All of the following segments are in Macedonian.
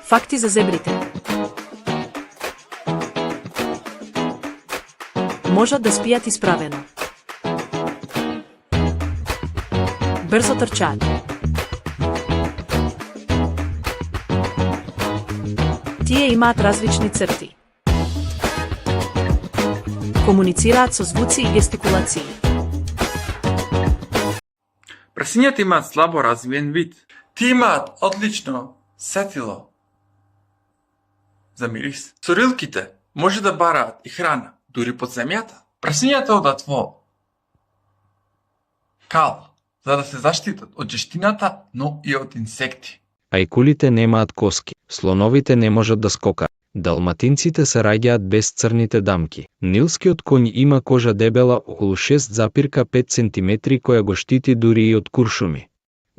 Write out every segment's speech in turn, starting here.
Факти за зебрите. Можат да спијат исправено. Брзо трчаат. Тие имаат различни црти. Комуницираат со звуци и гестикулации. Прасињата имаат слабо развиен вид. Тие имаат одлично сетило за мирис. Сорилките може да бараат и храна дури под земјата. Прасињата одат во кал, за да се заштитат од жештината, но и од инсекти. Ајкулите немаат коски, слоновите не можат да скокаат. Далматинците се раѓаат без црните дамки. Нилскиот коњ има кожа дебела околу 6,5 см која го штити дури и од куршуми.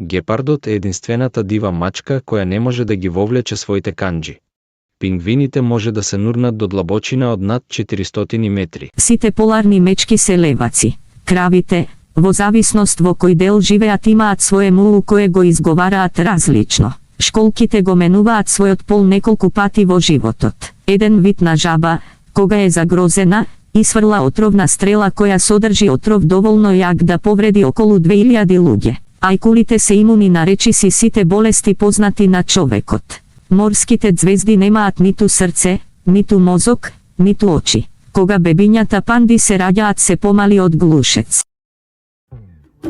Гепардот е единствената дива мачка која не може да ги вовлече своите канџи. Пингвините може да се нурнат до длабочина од над 400 метри. Сите поларни мечки се леваци. Кравите, во зависност во кој дел живеат, имаат свое мулу кое го изговараат различно. Школките го менуваат својот пол неколку пати во животот. Еден вид на жаба, кога е загрозена, исфрла отровна стрела која содржи отров доволно јак да повреди околу 2000 луѓе. Ајкулите се имуни на речиси сите болести познати на човекот. Морските ѕвезди немаат ниту срце, ниту мозок, ниту очи. Кога бебињата панди се раѓаат се помали од глушец.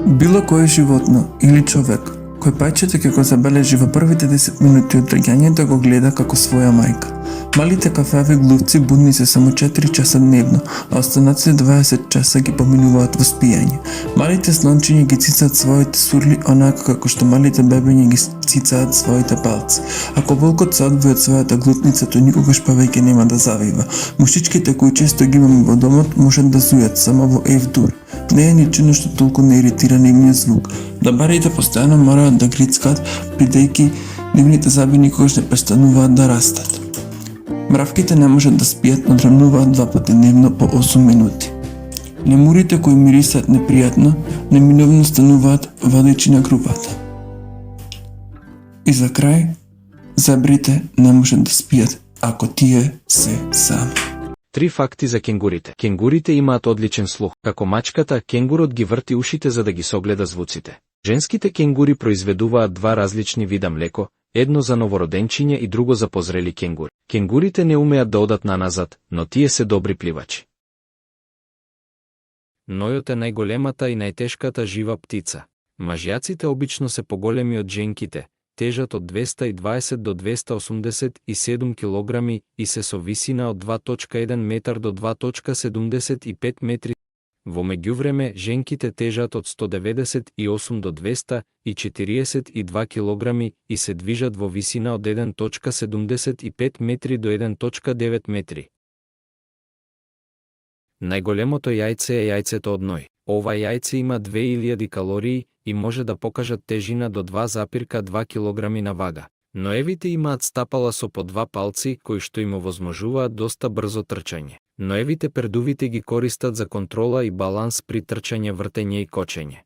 Било кое животно или човек кој пајчето ќе го забележи во првите 10 минути од раѓањето го гледа како своја мајка. Малите кафеави глувци будни се само 4 часа дневно, а останатите 20 часа ги поминуваат во спијање. Малите слончиња ги цицаат своите сурли онака како што малите бебиња ги цицаат своите палци. Ако волкот се одвои од својата глутница, тој никогаш повеќе нема да завива. Мушичките кои често ги имаме во домот можат да зујат само во еф-дур. Не е ничено што толку не иритира нивниот звук. Дабарите постојано мораат да грицкаат, бидејќи нивните заби никогаш не престануваат да растат. Мравките не можат да спијат, но дрнуваат 2 пати дневно по 8 минути. Лемурите кои мирисаат непријатно, неминовно стануваат водечи на групата. И за крај, зебрите не можат да спијат ако тие се сами. 3 факти за кенгурите. Кенгурите имаат одличен слух. Како мачката, кенгурот ги врти ушите за да ги согледа звуците. Женските кенгури произведуваат 2 различни вида млеко, едно за новороденчиња и друго за позрели кенгури. Кенгурите не умеат да одат наназад, но тие се добри пливачи. Нојот е најголемата и најтешката жива птица. Мажјаците обично се поголеми од женките, тежат од 220 до 287 кг и се со висина од 2,1 метар до 2,75 метри. Во меѓувреме, женките тежат од 198 до 242 кг и се движат во висина од 1,75 метри до 1,9 метри. Најголемото јајце е јајцето од ној. Ова јајце има 2000 калории и може да покажат тежина до 2,2 кг на вага. Ноевите имаат стапала со по 2 палци кои што им овозможуваат доста брзо трчање. Ноевите пердувите ги користат за контрола и баланс при трчање, вртење и кочење.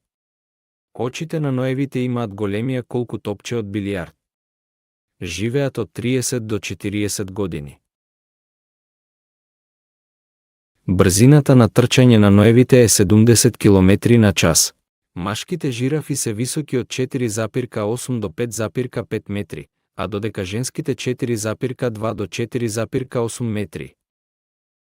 Очите на ноевите имаат големија колку топче од билијард. Живеат од 30 до 40 години. Брзината на трчање на ноевите е 70 км на час. Машките жирафи се високи од 4,8 до 5,5 метри, а додека женските 4,2 до 4,8 метри.